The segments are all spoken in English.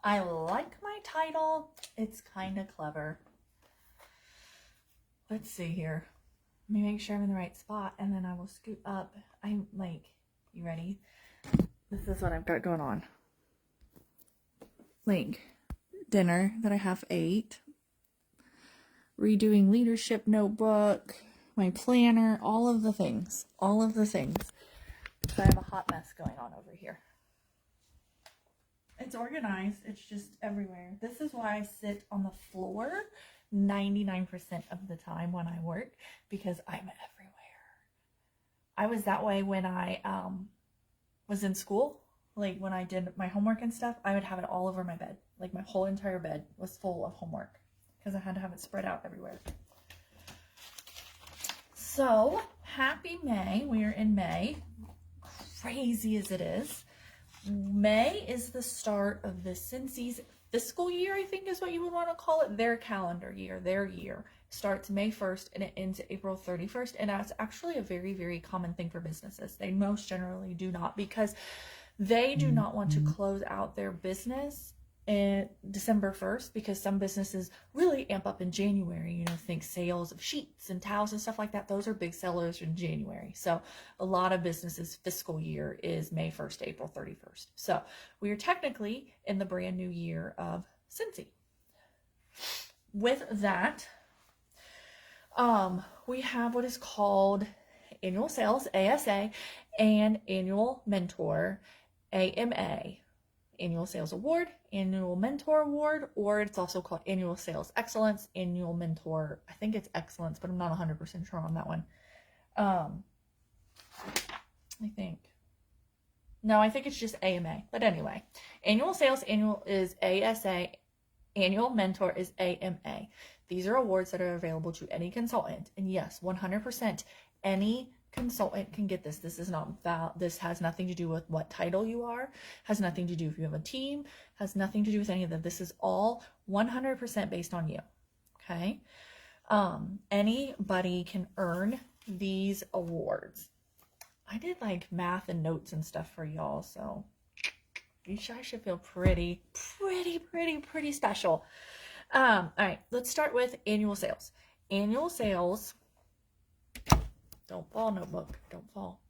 I like my title. It's kind of clever. Let's see here. Let me make sure I'm in the right spot, and then I will scoot up. I'm like, you ready? This is what I've got going on. Like, dinner that I have ate, redoing leadership notebook, my planner, all of the things. So I have a hot mess going on over here. It's organized. It's just everywhere. This is why I sit on the floor 99% of the time when I work, because I'm everywhere. I was that way when I was in school. Like when I did my homework and stuff, I would have it all over my bed. Like my whole entire bed was full of homework because I had to have it spread out everywhere. So happy May. We are in May. Crazy as it is. May is the start of the Scentsy's fiscal year, I think is what you would want to call it. Their calendar year, their year starts May 1st and it ends April 31st. And that's actually a very, very common thing for businesses. They most generally do not, because they do not want to close out their business in December 1st, because some businesses really amp up in January. You know, think sales of sheets and towels and stuff like that. Those are big sellers in January. So a lot of businesses' fiscal year is May 1st, April 31st. So we are technically in the brand new year of Scentsy. With that, we have what is called annual sales, ASA, and annual mentor, AMA. Annual Sales Award, Annual Mentor Award, or it's also called Annual Sales Excellence, Annual Mentor. I think it's Excellence, but I'm not 100% sure on that one. I think it's just AMA. But anyway, Annual Sales Annual is ASA, Annual Mentor is AMA. These are awards that are available to any consultant. And yes, 100% any consultant can get this. This is not this has nothing to do with what title you are, has nothing to do if you have a team, has nothing to do with any of that. This is all 100% based on you. Okay. Anybody can earn these awards. I did like math and notes and stuff for y'all, so you guys should feel pretty special. All right, let's start with annual sales. Annual sales. Don't fall, notebook. Don't fall.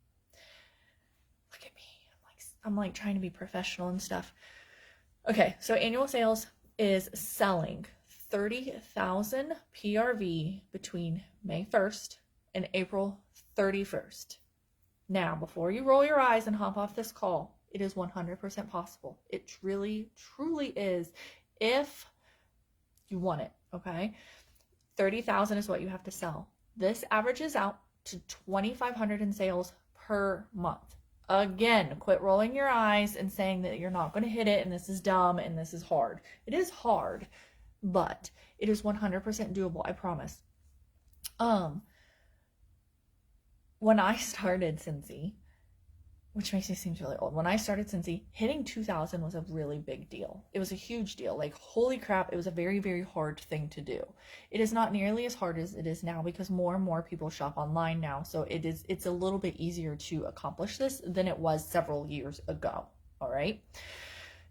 Look at me. I'm like trying to be professional and stuff. Okay, so annual sales is selling 30,000 PRV between May 1st and April 31st. Now, before you roll your eyes and hop off this call, it is 100% possible. It truly is, if you want it, okay? 30,000 is what you have to sell. This averages out to 2,500 in sales per month. Again, quit rolling your eyes and saying that you're not going to hit it and this is dumb and this is hard. It is hard, but it is 100% doable, I promise. When I started Scentsy, which makes me seem really old. When I started Scentsy, hitting 2,000 was a really big deal. It was a huge deal. Like, holy crap, it was a very, very hard thing to do. It is not nearly as hard as it is now, because more and more people shop online now. So it's a little bit easier to accomplish this than it was several years ago. All right.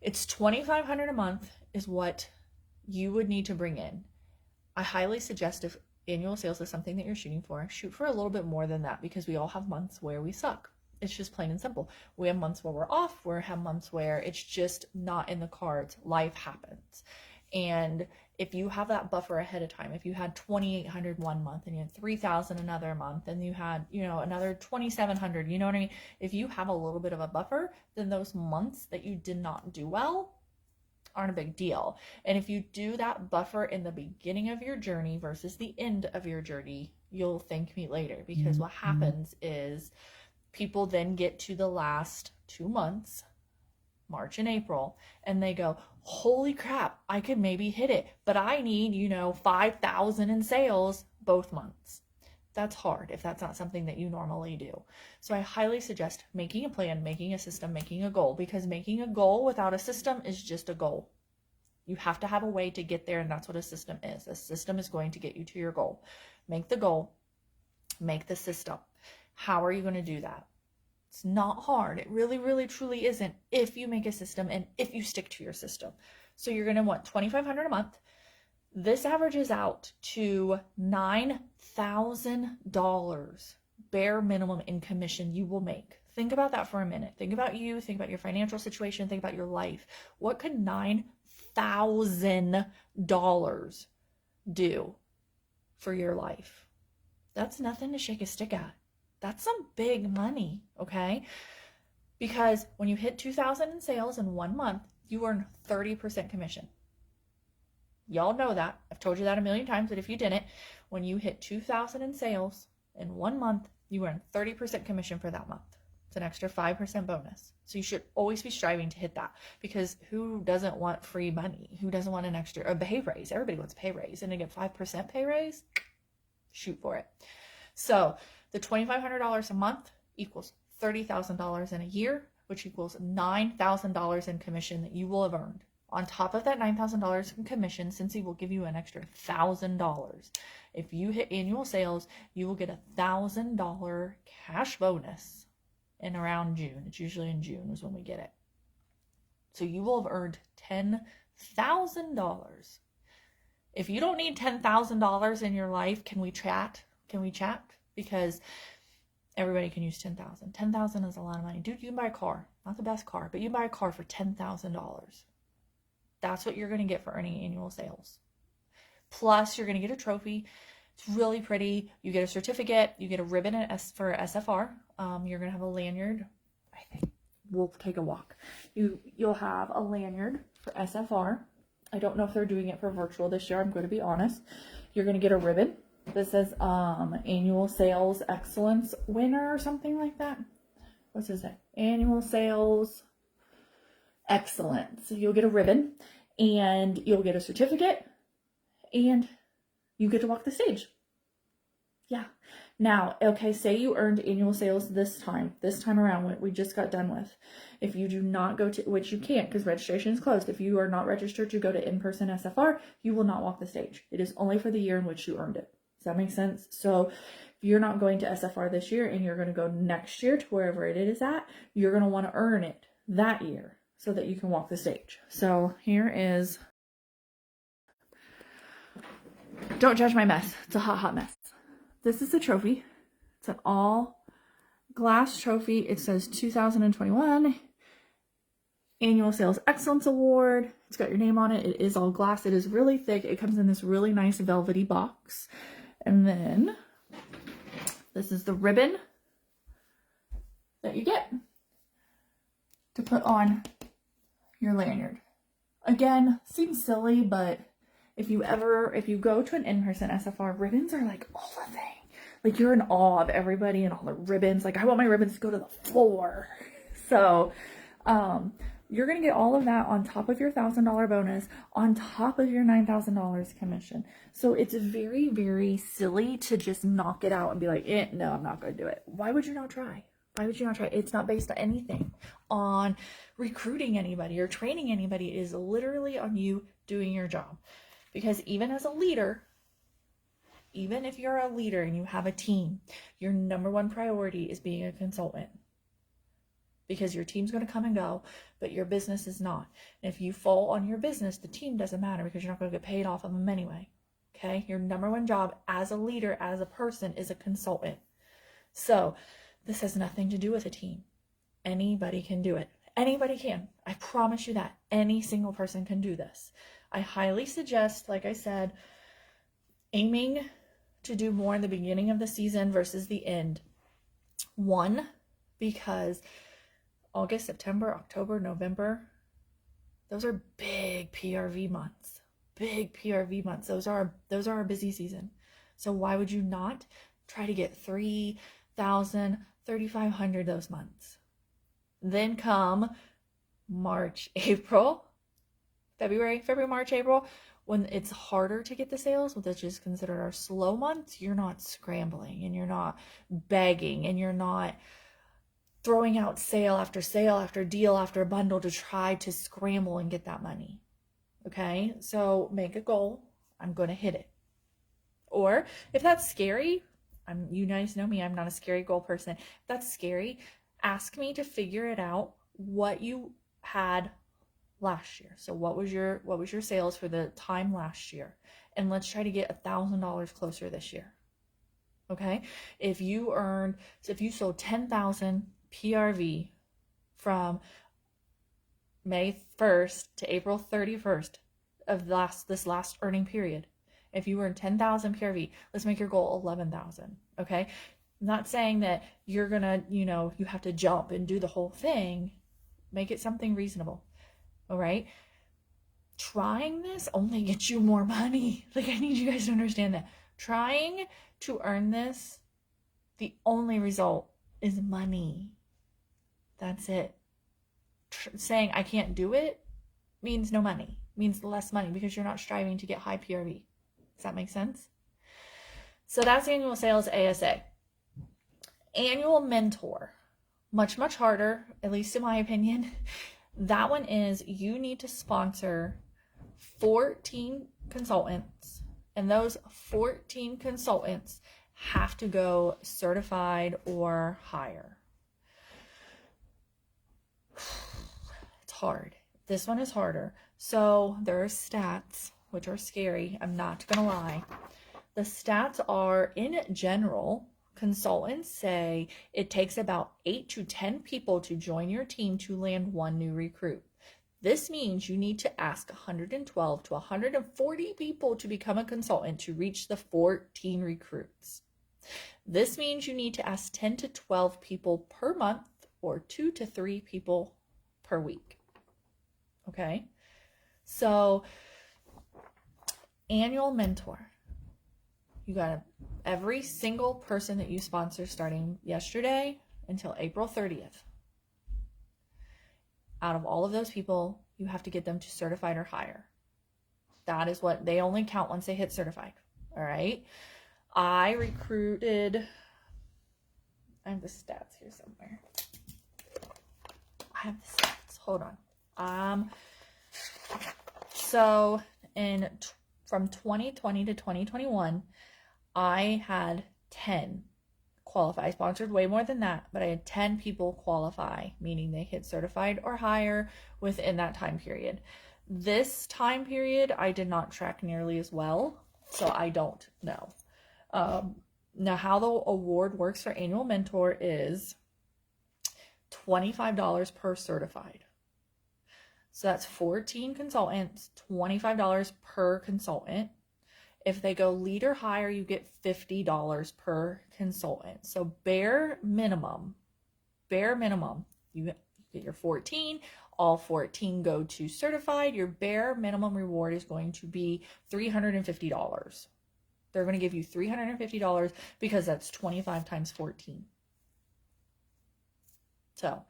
It's 2,500 a month is what you would need to bring in. I highly suggest, if annual sales is something that you're shooting for, shoot for a little bit more than that, because we all have months where we suck. It's just plain and simple. We have months where we're off. We have months where it's just not in the cards. Life happens. And if you have that buffer ahead of time, if you had 2,800 one month and you had 3,000 another month and you had, another 2,700, you know what I mean? If you have a little bit of a buffer, then those months that you did not do well aren't a big deal. And if you do that buffer in the beginning of your journey versus the end of your journey, you'll thank me later, because what happens is people then get to the last 2 months, March and April, and they go, holy crap, I could maybe hit it, but I need, 5,000 in sales both months. That's hard if that's not something that you normally do. So I highly suggest making a plan, making a system, making a goal, because making a goal without a system is just a goal. You have to have a way to get there, and that's what a system is. A system is going to get you to your goal. Make the goal, make the system. How are you going to do that? It's not hard. It really, really, truly isn't if you make a system and if you stick to your system. So you're going to want $2,500 a month. This averages out to $9,000 bare minimum in commission you will make. Think about that for a minute. Think about you. Think about your financial situation. Think about your life. What could $9,000 do for your life? That's nothing to shake a stick at. That's some big money, okay? Because when you hit 2,000 in sales in 1 month, you earn 30% commission. Y'all know that. I've told you that a million times, but if you didn't, when you hit 2,000 in sales in 1 month, you earn 30% commission for that month. It's an extra 5% bonus. So you should always be striving to hit that, because who doesn't want free money? Who doesn't want a pay raise? Everybody wants a pay raise, and to get 5% pay raise, shoot for it. So the $2,500 a month equals $30,000 in a year, which equals $9,000 in commission that you will have earned. On top of that $9,000 in commission, Scentsy will give you an extra $1,000. If you hit annual sales, you will get $1,000 cash bonus in around June. It's usually in June is when we get it. So you will have earned $10,000. If you don't need $10,000 in your life, can we chat? Because everybody can use $10,000. $10,000 is a lot of money. Dude, you can buy a car. Not the best car, but you can buy a car for $10,000. That's what you're going to get for earning annual sales. Plus, you're going to get a trophy. It's really pretty. You get a certificate. You get a ribbon for SFR. You're going to have a lanyard. I think we'll take a walk. You'll have a lanyard for SFR. I don't know if they're doing it for virtual this year. I'm going to be honest. You're going to get a ribbon. This says annual sales excellence winner or something like that. What's this say? Annual sales excellence. So you'll get a ribbon, and you'll get a certificate, and you get to walk the stage. Yeah. Now, okay, say you earned annual sales this time around, what we just got done with. If you do not go to, which you can't because registration is closed. If you are not registered to go to in-person SFR, you will not walk the stage. It is only for the year in which you earned it. Does that make sense? So if you're not going to SFR this year and you're going to go next year to wherever it is at, you're going to want to earn it that year so that you can walk the stage. So here is, don't judge my mess. It's a hot mess. This is the trophy. It's an all glass trophy. It says 2021 Annual Sales Excellence Award. It's got your name on it. It is all glass. It is really thick. It comes in this really nice velvety box. And then this is the ribbon that you get to put on your lanyard. Again, seems silly, but if you go to an in-person SFR, ribbons are like all the thing. Like, you're in awe of everybody and all the ribbons. Like, I want my ribbons to go to the floor. So, you're going to get all of that on top of your $1,000 bonus, on top of your $9,000 commission. So it's very, very silly to just knock it out and be like, no, I'm not going to do it. Why would you not try? Why would you not try? It's not based on anything, on recruiting anybody or training anybody. It is literally on you doing your job. Because even as a leader, even if you're a leader and you have a team, your number one priority is being a consultant. Because your team's going to come and go, but your business is not. And if you fall on your business, the team doesn't matter because you're not going to get paid off of them anyway. Okay? Your number one job as a leader, as a person, is a consultant. So this has nothing to do with a team. Anybody can do it. Anybody can. I promise you that. Any single person can do this. I highly suggest, like I said, aiming to do more in the beginning of the season versus the end. One, because August, September, October, November, those are big PRV months. Big PRV months. Those are our busy season. So why would you not try to get 3,000, 3,500 those months? Then come March, April, February, March, April, when it's harder to get the sales, which is considered our slow months. You're not scrambling and you're not begging and you're not throwing out sale after deal after bundle to try to scramble and get that money. Okay, so make a goal. I'm going to hit it. Or if that's scary, you guys know me, I'm not a scary goal person. If that's scary, ask me to figure it out what you had last year. So what was your sales for the time last year? And let's try to get $1,000 closer this year. Okay? If you sold 10,000 PRV from May 1st to April 31st of this last earning period, if you earned 10,000 PRV, let's make your goal 11,000. Okay? I'm not saying that you're gonna, you have to jump and do the whole thing. Make it something reasonable. All right? Trying this only gets you more money. Like, I need you guys to understand that. Trying to earn this, the only result is money. That's it. Saying I can't do it means no money, means less money, because you're not striving to get high PRV. Does that make sense? So that's annual sales ASA. Annual mentor, much, much harder, at least in my opinion. That one is you need to sponsor 14 consultants, and those 14 consultants have to go certified or higher. It's hard. This one is harder. So there are stats, which are scary. I'm not going to lie. The stats are, in general, consultants say it takes about 8 to 10 people to join your team to land one new recruit. This means you need to ask 112 to 140 people to become a consultant to reach the 14 recruits. This means you need to ask 10 to 12 people per month or 2 to 3 people per week. Okay? So, annual mentor. You got every single person that you sponsor starting yesterday until April 30th. Out of all of those people, you have to get them to certified or higher. That is what they only count once they hit certified. All right. I recruited, I have the stats here somewhere. I have the stats. Hold on. So from 2020 to 2021, I had 10 qualify. I sponsored way more than that, but I had 10 people qualify, meaning they hit certified or higher within that time period. This time period, I did not track nearly as well, so I don't know. Now, how the award works for annual mentor is $25 per certified. So that's 14 consultants, $25 per consultant. If they go lead or higher, you get $50 per consultant. So bare minimum, you get your 14, all 14 go to certified. Your bare minimum reward is going to be $350. They're going to give you $350 because that's 25 times 14. So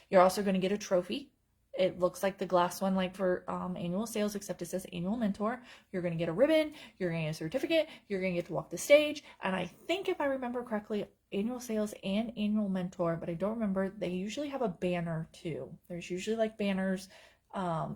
you're also going to get a trophy. It looks like the glass one, like for annual sales, except it says annual mentor. You're going to get a ribbon, you're going to get a certificate, you're going to get to walk the stage. And I think, if I remember correctly, annual sales and annual mentor, but I don't remember, they usually have a banner too. There's usually like banners,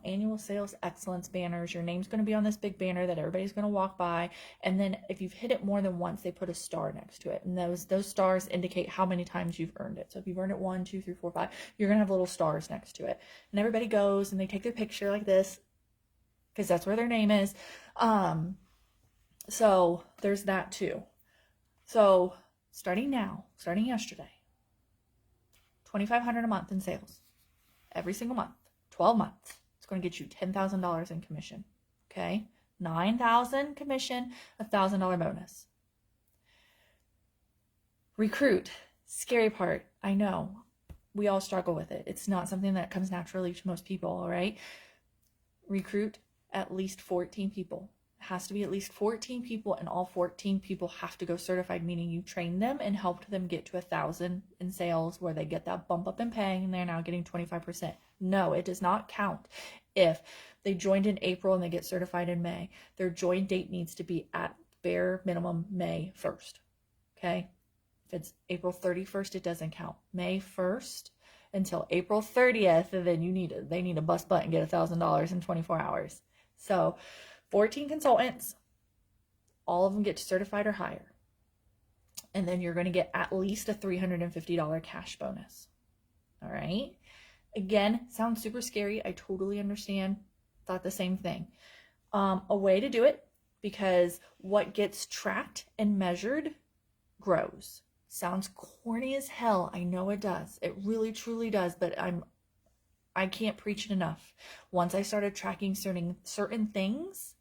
annual sales excellence banners. Your name's going to be on this big banner that everybody's going to walk by. And then if you've hit it more than once, they put a star next to it. And those stars indicate how many times you've earned it. So if you've earned it 1, 2, 3, 4, 5, you're going to have little stars next to it. And everybody goes and they take their picture like this because that's where their name is. So there's that too. So starting yesterday, $2,500 a month in sales every single month. 12 months. It's going to get you $10,000 in commission. Okay? $9,000 commission, $1,000 bonus. Recruit. Scary part. I know. We all struggle with it. It's not something that comes naturally to most people, all right? Recruit at least 14 people. It has to be at least 14 people, and all 14 people have to go certified, meaning you train them and helped them get to 1,000 in sales, where they get that bump up in pay and they're now getting 25%. No, it does not count if they joined in April and they get certified in May. Their join date needs to be at bare minimum May 1st. Okay? If it's April 31st, it doesn't count. May 1st until April 30th, and then they need to bust butt and get $1,000 in 24 hours. So 14 consultants, all of them get to certified or higher. And then you're going to get at least a $350 cash bonus. All right. Again, sounds super scary. I totally understand. Thought the same thing. A way to do it, because what gets tracked and measured grows. Sounds corny as hell. I know it does. It really truly does, but I can't preach it enough. Once I started tracking certain things,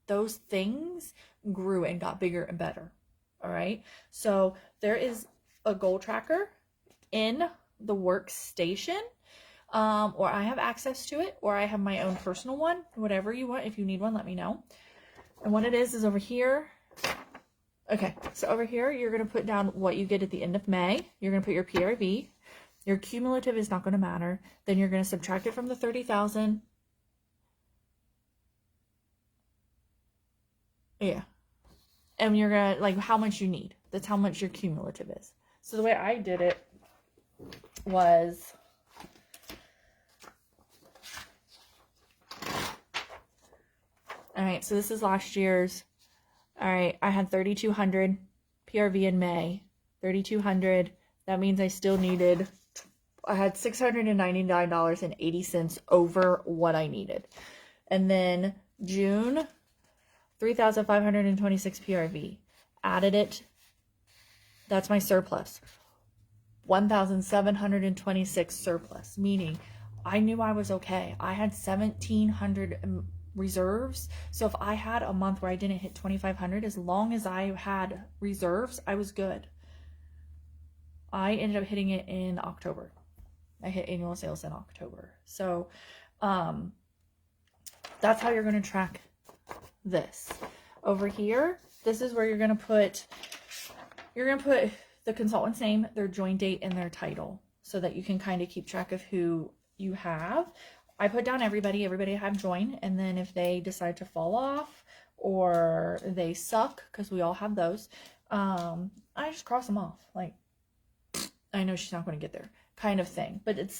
those things grew and got bigger and better. All right. So there is a goal tracker in the workstation, or I have access to it, or I have my own personal one, whatever you want. If you need one, let me know. And what it is over here. Okay, so over here, you're going to put down what you get at the end of May. You're going to put your PRV. Your cumulative is not going to matter. Then you're going to subtract it from the 30,000. Yeah. And you're going to, like, how much you need. That's how much your cumulative is. So the way I did it was, all right, so this is last year's. All right, I had 3,200 PRV in May. 3,200. That means I still needed, I had $699.80 over what I needed. And then June, 3,526 PRV. Added it. That's my surplus. 1,726 surplus, meaning I knew I was okay. I had 1,700 reserves. So if I had a month where I didn't hit 2,500, as long as I had reserves, I was good. I ended up hitting it in October. I hit annual sales in October. So that's how you're going to track this. Over here, this is where you're going to put the consultant's name, their join date, and their title, so that you can kind of keep track of who you have. I put down everybody I have joined, and then if they decide to fall off or they suck, because we all have those, I just cross them off. Like, I know she's not going to get there kind of thing. But it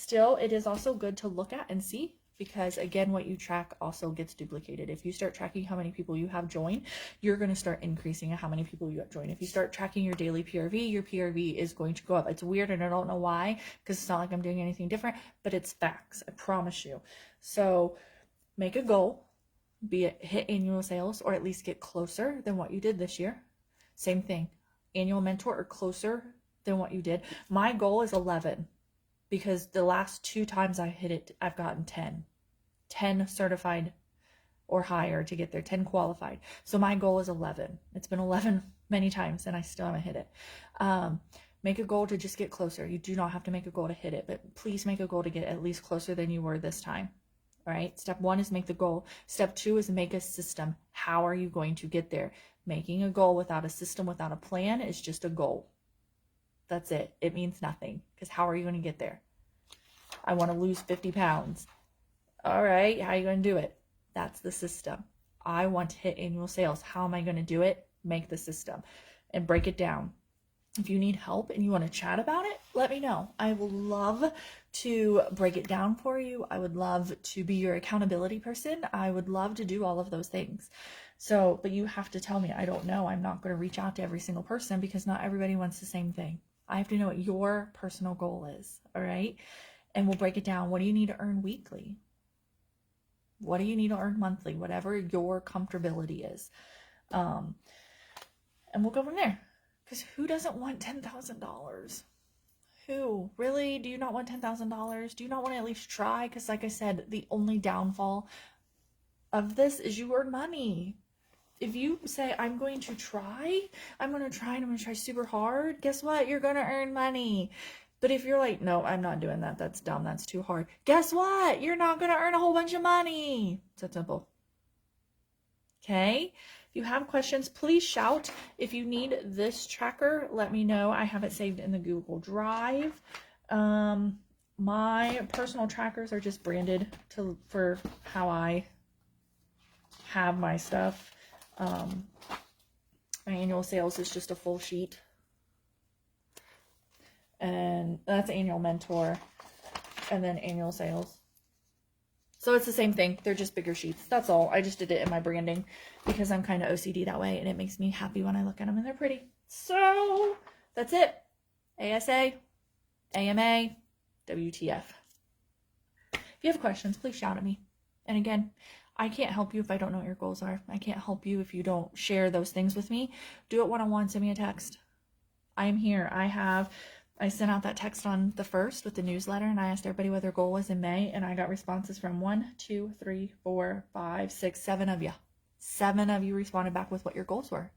is also good to look at and see, because again, what you track also gets duplicated. If you start tracking how many people you have joined, you're going to start increasing how many people you have joined. If you start tracking your daily PRV, your PRV is going to go up. It's weird, and I don't know why, because it's not like I'm doing anything different, but it's facts. I promise you. So make a goal, be it hit annual sales, or at least get closer than what you did this year. Same thing, annual mentor, or closer than what you did. My goal is 11, because the last 2 times I hit it, I've gotten 10 certified or higher to get there, 10 qualified. So my goal is 11. It's been 11 many times, and I still haven't hit it. Make a goal to just get closer. You do not have to make a goal to hit it, but please make a goal to get at least closer than you were this time. All right. Step 1 is make the goal. Step 2 is make a system. How are you going to get there? Making a goal without a system, without a plan, is just a goal. That's it. It means nothing, because how are you going to get there? I want to lose 50 pounds. All right, how are you going to do it? That's the system. I want to hit annual sales. How am I going to do it? Make the system and break it down. If you need help and you want to chat about it, let me know. I will love to break it down for you. I would love to be your accountability person. I would love to do all of those things. So, but you have to tell me, I don't know. I'm not going to reach out to every single person, because not everybody wants the same thing. I have to know what your personal goal is. All right. And we'll break it down. What do you need to earn weekly? What do you need to earn monthly? Whatever your comfortability is. And we'll go from there. Because who doesn't want $10,000? Who? Really? Do you not want $10,000? Do you not want to at least try? Because like I said, the only downfall of this is you earn money. If you say, I'm going to try, and I'm going to try super hard, guess what? You're going to earn money. But if you're like, no, I'm not doing that. That's dumb. That's too hard. Guess what? You're not going to earn a whole bunch of money. It's that simple. Okay? If you have questions, please shout. If you need this tracker, let me know. I have it saved in the Google Drive. My personal trackers are just branded for how I have my stuff. My annual sales is just a full sheet. And that's annual mentor, and then annual sales. So it's the same thing. They're just bigger sheets. That's all. I just did it in my branding because I'm kind of OCD that way, and it makes me happy when I look at them and they're pretty. So that's it. ASA, AMA, WTF. If you have questions, please shout at me. And again, I can't help you if I don't know what your goals are. I can't help you if you don't share those things with me. Do it one-on-one, send me a text. I am here. I sent out that text on the 1st with the newsletter, and I asked everybody what their goal was in May, and I got responses from 1, 2, 3, 4, 5, 6, 7 of you. 7 of you responded back with what your goals were.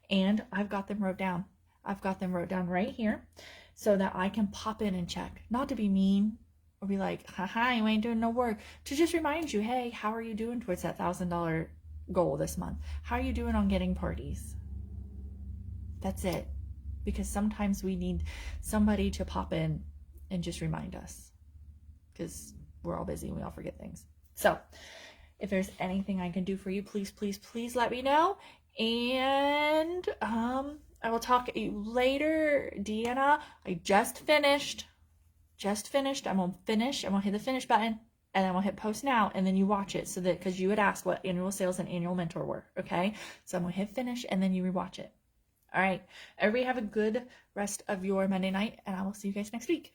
And I've got them wrote down. I've got them wrote down right here so that I can pop in and check. Not to be mean or be like, haha, you ain't doing no work. To just remind you, hey, how are you doing towards that $1,000 goal this month? How are you doing on getting parties? That's it. Because sometimes we need somebody to pop in and just remind us. Because we're all busy and we all forget things. So if there's anything I can do for you, please, please, please let me know. And I will talk to you later. Deanna, I just finished. I'm going to finish. I'm going to hit the finish button. And then we'll hit post now. And then you watch it. So that, because you had asked what annual sales and annual mentor were. Okay. So I'm going to hit finish and then you rewatch it. All right. Everybody have a good rest of your Monday night. And I will see you guys next week.